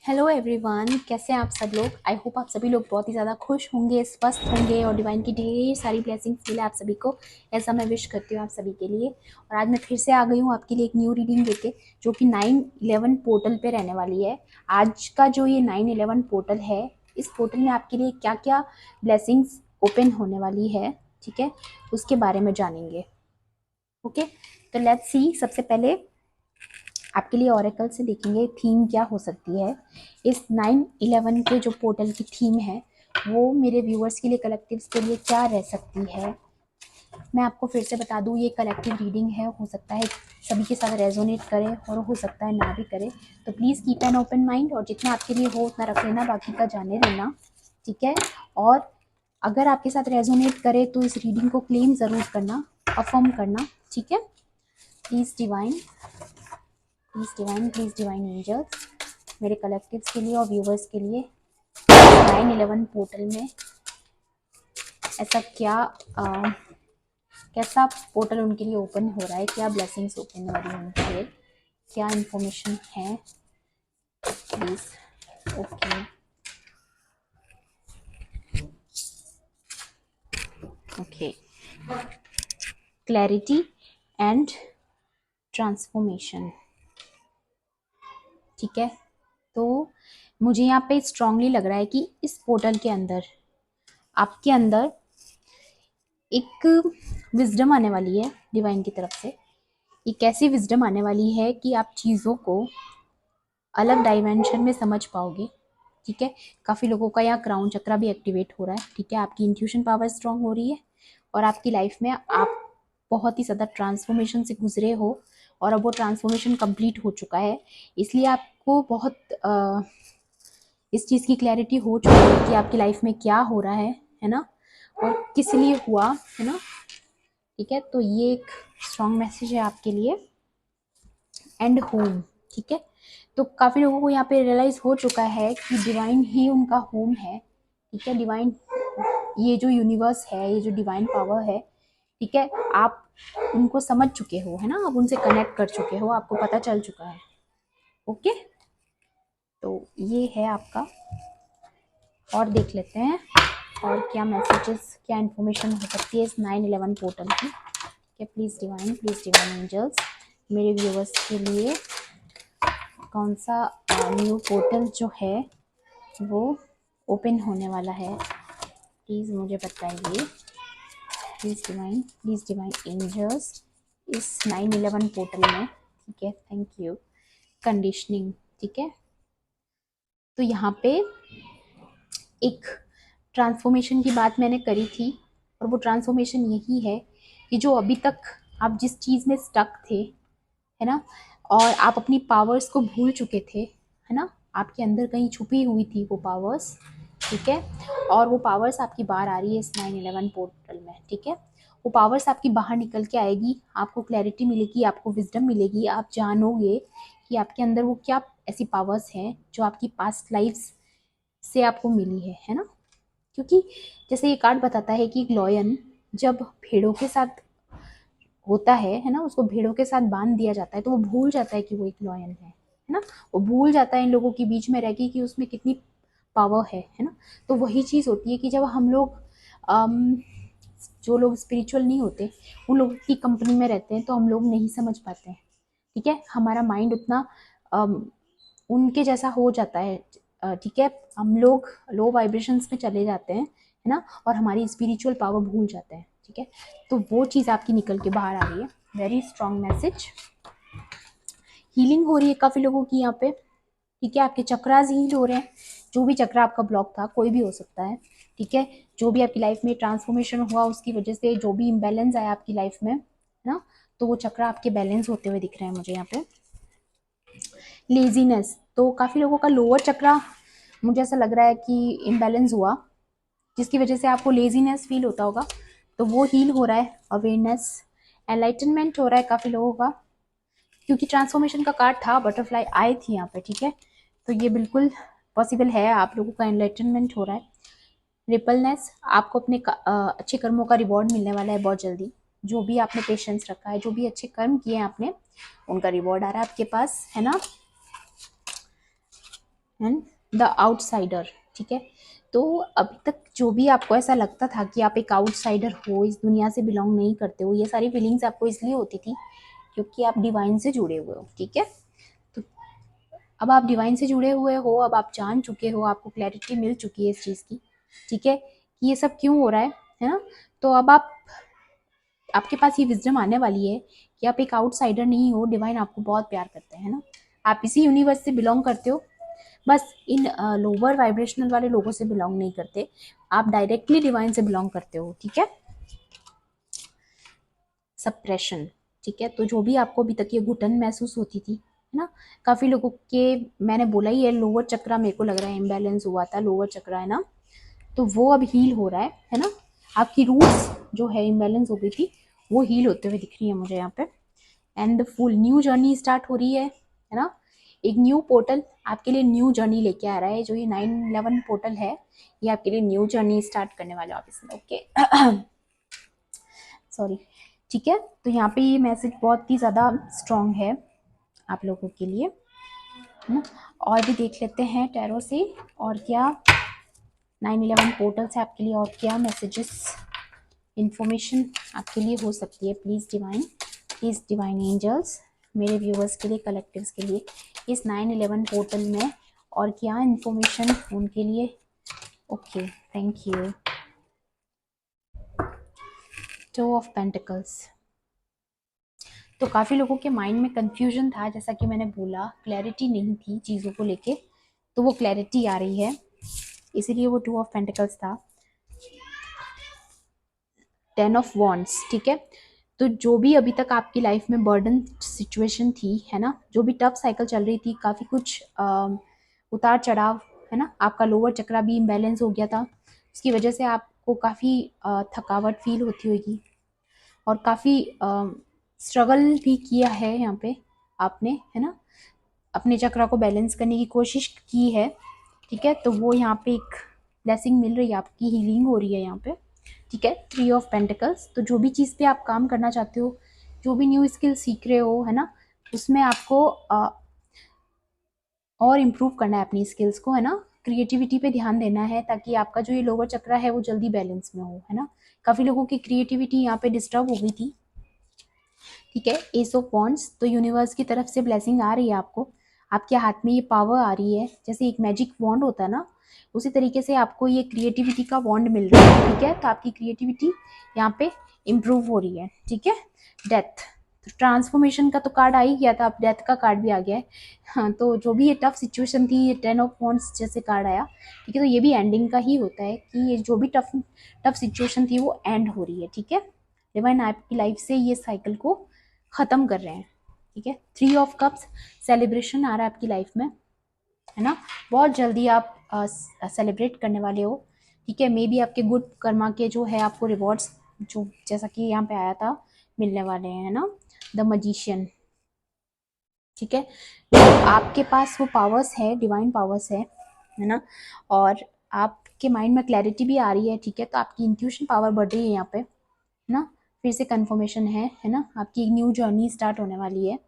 Hello everyone, कैसे हैं आप सब लोग। आई होप आप सभी लोग बहुत ही ज़्यादा खुश होंगे, स्वस्थ होंगे और डिवाइन की ढेर सारी ब्लेसिंग्स मिले आप सभी को। ऐसा मैं विश करती हूँ आप सभी के लिए। और आज मैं फिर से आ गई हूँ आपके लिए एक न्यू रीडिंग लेके, जो कि 9/11 पोर्टल पे रहने वाली है। आज का जो ये 9/11 पोर्टल है, इस पोर्टल में आपके लिए क्या क्या ब्लेसिंग्स ओपन होने वाली है, ठीक है, उसके बारे में जानेंगे। ओके, तो लेट्स सी। सबसे पहले आपके लिए ओरेकल से देखेंगे थीम क्या हो सकती है। इस 9/11 के जो पोर्टल की थीम है, वो मेरे व्यूअर्स के लिए, कलेक्टिव्स के लिए क्या रह सकती है। मैं आपको फिर से बता दूं, ये कलेक्टिव रीडिंग है, हो सकता है सभी के साथ रेजोनेट करे और हो सकता है ना भी करे। तो please keep an open mind, और जितना आपके लिए हो उतना रख लेना, बाकी का जाने देना, ठीक है। और अगर आपके साथ रेजोनेट करे तो इस रीडिंग को क्लेम ज़रूर करना, अफर्म करना, ठीक है। Please divine, please divine, please divine angels, मेरे कलेक्टिव्स के लिए और व्यूवर्स के लिए 9/11 पोर्टल में ऐसा क्या कैसा पोर्टल उनके लिए ओपन हो रहा है, क्या ब्लेसिंग्स ओपन हो रही है उनके लिए, क्या इंफॉर्मेशन है, please. Okay, okay, clarity and transformation, ठीक है। तो मुझे यहाँ पे स्ट्रांगली लग रहा है कि इस पोर्टल के अंदर आपके अंदर एक विजडम आने वाली है डिवाइन की तरफ से। एक ऐसी विजडम आने वाली है कि आप चीज़ों को अलग डायमेंशन में समझ पाओगे, ठीक है। काफ़ी लोगों का यहाँ क्राउन चक्रा भी एक्टिवेट हो रहा है, ठीक है। आपकी इंट्यूशन पावर स्ट्रांग हो रही है और आपकी लाइफ में आप बहुत ही ज़्यादा ट्रांसफॉर्मेशन से गुजरे हो और अब वो ट्रांसफॉर्मेशन कंप्लीट हो चुका है। इसलिए आपको बहुत इस चीज़ की क्लैरिटी हो चुकी है कि आपकी लाइफ में क्या हो रहा है ना, और किस लिए हुआ, है ना, ठीक है। तो ये एक स्ट्रॉन्ग मैसेज है आपके लिए। एंड होम, ठीक है। तो काफ़ी लोगों को यहाँ पे रियलाइज हो चुका है कि डिवाइन ही उनका होम है, ठीक है। डिवाइन, ये जो यूनिवर्स है, ये जो डिवाइन पावर है, ठीक है, आप उनको समझ चुके हो, है ना, आप उनसे कनेक्ट कर चुके हो, आपको पता चल चुका है। ओके, तो ये है आपका। और देख लेते हैं और क्या मैसेजेस, क्या इन्फॉर्मेशन हो सकती है इस 9/11 पोर्टल की, ठीक है। प्लीज़ डिवाइन एंजल्स, मेरे व्यूवर्स के लिए कौन सा न्यू पोर्टल जो है वो ओपन होने वाला है, प्लीज़ मुझे बताइए। प्लीज़ डिवाइन एंजल्स, इस 9/11 पोर्टल में, ठीक है, थैंक यू। कंडीशनिंग, ठीक है। तो यहाँ पे एक ट्रांसफॉर्मेशन की बात मैंने करी थी, और वो ट्रांसफॉर्मेशन यही है कि जो अभी तक आप जिस चीज़ में स्टक थे, है ना, और आप अपनी पावर्स को भूल चुके थे, है ना, आपके अंदर कहीं छुपी हुई थी वो पावर्स, ठीक है। और वो पावर्स आपकी बाहर आ रही है इस 9/11 पोर्टल में, ठीक है। वो पावर्स आपकी बाहर निकल के आएगी, आपको क्लैरिटी मिलेगी, आपको विजडम मिलेगी, आप जानोगे कि आपके अंदर वो क्या ऐसी पावर्स हैं जो आपकी पास्ट लाइफ्स से आपको मिली है ना। क्योंकि जैसे ये कार्ड बताता है कि एक लॉयन जब भेड़ों के साथ होता है ना, उसको भेड़ों के साथ बांध दिया जाता है तो वो भूल जाता है कि वो एक लॉयन है ना। वो भूल जाता है इन लोगों के बीच में रह के कि उसमें कितनी पावर है ना। तो वही चीज़ होती है कि जब हम लोग जो लोग स्पिरिचुअल नहीं होते, उन लोगों की कंपनी में रहते हैं, तो हम लोग नहीं समझ पाते हैं, ठीक है। हमारा माइंड उतना उनके जैसा हो जाता है, ठीक है। हम लोग लो वाइब्रेशंस में चले जाते हैं, है ना, और हमारी स्पिरिचुअल पावर भूल जाते हैं, ठीक है। तो वो चीज़ आपकी निकल के बाहर आ रही है, वेरी स्ट्रॉन्ग मैसेज। हीलिंग हो रही है काफ़ी लोगों की यहाँ पे, ठीक है। आपके चक्रास हील हो रहे हैं, जो भी चक्रा आपका ब्लॉक था, कोई भी हो सकता है, ठीक है। जो भी आपकी लाइफ में ट्रांसफॉर्मेशन हुआ उसकी वजह से जो भी इम्बैलेंस आया आपकी लाइफ में, है ना, तो वो चक्रा आपके बैलेंस होते हुए दिख रहे हैं मुझे यहाँ पे। लेजीनेस, तो काफ़ी लोगों का लोअर चक्रा मुझे ऐसा लग रहा है कि इम्बैलेंस हुआ, जिसकी वजह से आपको लेजीनेस फील होता होगा, तो वो हील हो रहा है। अवेयरनेस, एनलाइटनमेंट हो रहा है काफ़ी लोगों का, क्योंकि ट्रांसफॉर्मेशन का कार्ड था, बटरफ्लाई आई थी यहाँ पे, ठीक है। तो ये बिल्कुल पॉसिबल है, आप लोगों का एनलाइटनमेंट हो रहा है। रिपलनेस, आपको अपने अच्छे कर्मों का रिवॉर्ड मिलने वाला है बहुत जल्दी। जो भी आपने पेशेंस रखा है, जो भी अच्छे कर्म किए हैं आपने, उनका रिवॉर्ड आ रहा है आपके पास, है ना। एंड द आउटसाइडर, ठीक है। तो अभी तक जो भी आपको ऐसा लगता था कि आप एक आउटसाइडर हो, इस दुनिया से बिलोंग नहीं करते हो, ये सारी फीलिंग्स आपको इसलिए होती थी क्योंकि आप डिवाइन से जुड़े हुए हो, ठीक है। तो अब आप डिवाइन से जुड़े हुए हो, अब आप जान चुके हो, आपको क्लैरिटी मिल चुकी है इस चीज़ की, ठीक है, कि ये सब क्यों हो रहा है ना। तो अब आपके पास ये विजडम आने वाली है कि आप एक आउटसाइडर नहीं हो, डिवाइन आपको बहुत प्यार करते हैं ना। आप इसी यूनिवर्स से बिलोंग करते हो, बस इन लोअर वाइब्रेशनल वाले लोगों से बिलोंग नहीं करते, आप डायरेक्टली डिवाइन से बिलोंग करते हो, ठीक है। सप्रेशन, ठीक है। तो जो भी आपको अभी तक ये घुटन महसूस होती थी, है ना, काफ़ी लोगों के, मैंने बोला ही है, लोअर चक्रा मेरे को लग रहा है इम्बैलेंस हुआ था, लोअर चक्रा है ना, तो वो अब हील हो रहा है ना। आपकी रूट्स जो है इम्बैलेंस हो गई थी, वो हील होते हुए दिख रही है मुझे यहाँ पे। And full new journey start हो रही है ना। एक न्यू पोर्टल आपके लिए न्यू जर्नी लेके आ रहा है, जो ये 9/11 पोर्टल है, ये आपके लिए न्यू जर्नी स्टार्ट करने वाला है इसमें, ओके। सॉरी, ठीक है। तो यहाँ पे ये मैसेज बहुत ही ज़्यादा स्ट्रॉन्ग है आप लोगों के लिए, है ना। और भी देख लेते हैं टैरो से, और क्या 9/11 पोर्टल से आपके लिए और क्या मैसेजेस इंफॉर्मेशन आपके लिए हो सकती है। प्लीज़ डिवाइन एंजल्स, मेरे व्यूवर्स के लिए, कलेक्टिव्स के लिए, इस 9/11 पोर्टल में और क्या इंफॉर्मेशन उनके लिए। Okay, thank you. Two of pentacles, तो काफ़ी लोगों के माइंड में कंफ्यूजन था, जैसा कि मैंने बोला, क्लैरिटी नहीं थी चीज़ों को लेके, तो वो क्लैरिटी आ रही है, इसीलिए वो 2 ऑफ पेंटिकल्स था। 10 ऑफ वॉन्ड्स, ठीक है। तो जो भी अभी तक आपकी लाइफ में बर्डन सिचुएशन थी, है ना, जो भी टफ साइकिल चल रही थी, काफ़ी कुछ उतार चढ़ाव, है ना, आपका लोअर चक्रा भी इम्बैलेंस हो गया था, उसकी वजह से आपको काफ़ी थकावट फील होती होगी, और काफ़ी स्ट्रगल भी किया है यहाँ पे आपने, है ना, अपने चक्रा को बैलेंस करने की कोशिश की है, ठीक है। तो वो यहाँ पे एक ब्लेसिंग मिल रही है, आपकी हीलिंग हो रही है यहाँ पे, ठीक है। 3 ऑफ पेंटिकल्स, तो जो भी चीज़ पे आप काम करना चाहते हो, जो भी न्यू स्किल सीख रहे हो, है ना, उसमें आपको और इम्प्रूव करना है अपनी स्किल्स को, है ना। क्रिएटिविटी पे ध्यान देना है, ताकि आपका जो ये लोअर चक्रा है वो जल्दी बैलेंस में हो, है ना। काफ़ी लोगों की क्रिएटिविटी यहाँ पे डिस्टर्ब हो गई थी, ठीक है। एस ऑफ वॉन्ड्स, तो यूनिवर्स की तरफ से ब्लेसिंग आ रही है आपको, आपके हाथ में ये पावर आ रही है, जैसे एक मैजिक वॉन्ड होता है ना, उसी तरीके से आपको ये क्रिएटिविटी का वॉन्ड मिल रहा है, ठीक है। तो आपकी क्रिएटिविटी यहाँ पे इम्प्रूव हो रही है, ठीक है। डेथ, तो ट्रांसफॉर्मेशन का तो कार्ड आ ही गया था, अब डेथ का कार्ड भी आ गया है, हाँ। तो जो भी ये टफ सिचुएशन थी, ये 10 ऑफ वॉन्ड्स जैसे कार्ड आया, ठीक है। तो ये भी एंडिंग का ही होता है कि ये जो भी टफ टफ सिचुएशन थी वो एंड हो रही है, ठीक है। डिवाइन आपकी लाइफ से ये साइकिल को ख़त्म कर रहे हैं, ठीक है। 3 ऑफ कप्स, सेलिब्रेशन आ रहा है आपकी लाइफ में, है ना, बहुत जल्दी आप सेलिब्रेट करने वाले हो, ठीक है। मे बी आपके गुड कर्मा के जो है आपको रिवॉर्ड्स, जो जैसा कि यहाँ पे आया था, मिलने वाले हैं, है ना। द मजिशियन, ठीक है। तो आपके पास वो पावर्स है, डिवाइन पावर्स है ना, और आपके माइंड में क्लैरिटी भी आ रही है, ठीक है। तो आपकी इंट्यूशन पावर बढ़ रही है यहाँ पे, है ना। फिर से कंफर्मेशन है ना, आपकी एक न्यू जर्नी स्टार्ट होने वाली है,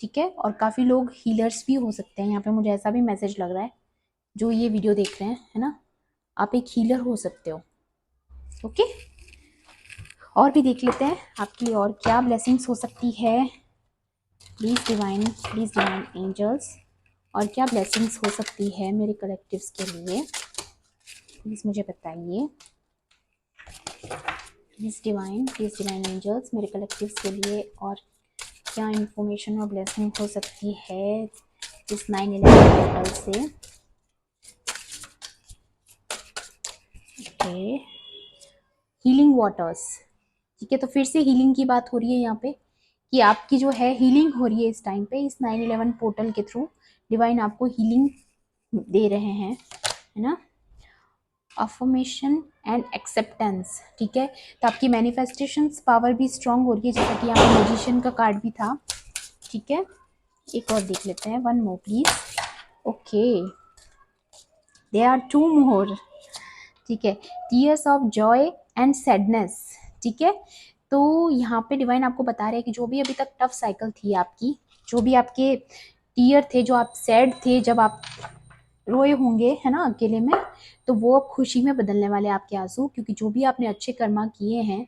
ठीक है। और काफ़ी लोग हीलर्स भी हो सकते हैं यहाँ पे, मुझे ऐसा भी मैसेज लग रहा है, जो ये वीडियो देख रहे हैं, है ना, आप एक हीलर हो सकते हो, ओके। और भी देख लेते हैं आपके लिए और क्या ब्लेसिंग्स हो सकती है। प्लीज़ डिवाइन एंजल्स, और क्या ब्लेसिंग्स हो सकती है मेरे कलेक्टिव्स के लिए, प्लीज़ मुझे बताइए। प्लीज़ डिवाइन एंजल्स, मेरे कलेक्टिव्स के लिए और क्या इंफॉर्मेशन और ब्लेसिंग हो सकती है इस 9/11 पोर्टल से। ओके, हीलिंग वाटर्स, ठीक है। तो फिर से हीलिंग की बात हो रही है यहाँ पे, कि आपकी जो है हीलिंग हो रही है इस टाइम पे, इस 9/11 पोर्टल के थ्रू डिवाइन आपको हीलिंग दे रहे हैं, है ना। अफर्मेशन एंड एक्सेप्टेंस, ठीक है। तो आपकी मैनिफेस्टेशंस पावर भी स्ट्रांग हो रही है, जैसा कि यहाँ पे मैजिशियन का कार्ड भी था, ठीक है। एक और देख लेते हैं, one more please. Okay, they are 2 more, ठीक है। Tears of joy and sadness, ठीक है। तो यहाँ पे डिवाइन आपको बता रहे हैं कि जो भी अभी तक टफ साइकिल थी आपकी, जो भी आपके टीयर थे, जो आप सैड थे जब आप रोए होंगे है ना अकेले में, तो वो अब खुशी में बदलने वाले हैं आपके आंसू, क्योंकि जो भी आपने अच्छे कर्मा किए हैं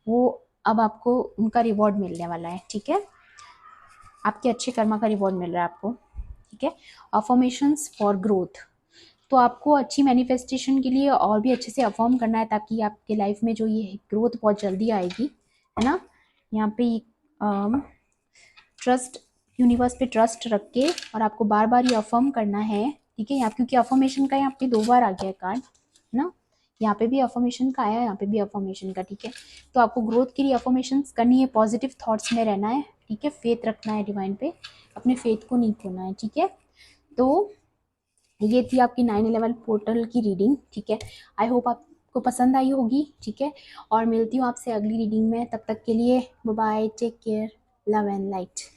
वो अब आपको उनका रिवॉर्ड मिलने वाला है। ठीक है, आपके अच्छे कर्मा का रिवॉर्ड मिल रहा है आपको। ठीक है, अफर्मेशंस फॉर ग्रोथ, तो आपको अच्छी मैनिफेस्टेशन के लिए और भी अच्छे से अफर्म करना है, ताकि आपके लाइफ में जो ये ग्रोथ बहुत जल्दी आएगी, है ना। यहाँ पे ट्रस्ट, यूनिवर्स पे ट्रस्ट रख के, और आपको बार बार ये अफर्म करना है। ठीक है, यहाँ क्योंकि अफर्मेशन का यहाँ पे 2 बार आ गया है कार्ड, है ना। यहाँ पे भी अफर्मेशन का आया है, यहाँ पे भी अफर्मेशन का। ठीक है, तो आपको ग्रोथ के लिए अफर्मेशंस करनी है, पॉजिटिव थॉट्स में रहना है। ठीक है, फेथ रखना है डिवाइन पे, अपने फेथ को नहीं खोना है। ठीक है, तो ये थी आपकी 9/11 पोर्टल की रीडिंग। ठीक है, आई होप आपको पसंद आई होगी। ठीक है, और मिलती हूँ आपसे अगली रीडिंग में, तब तक के लिए bye bye, take care, love and light.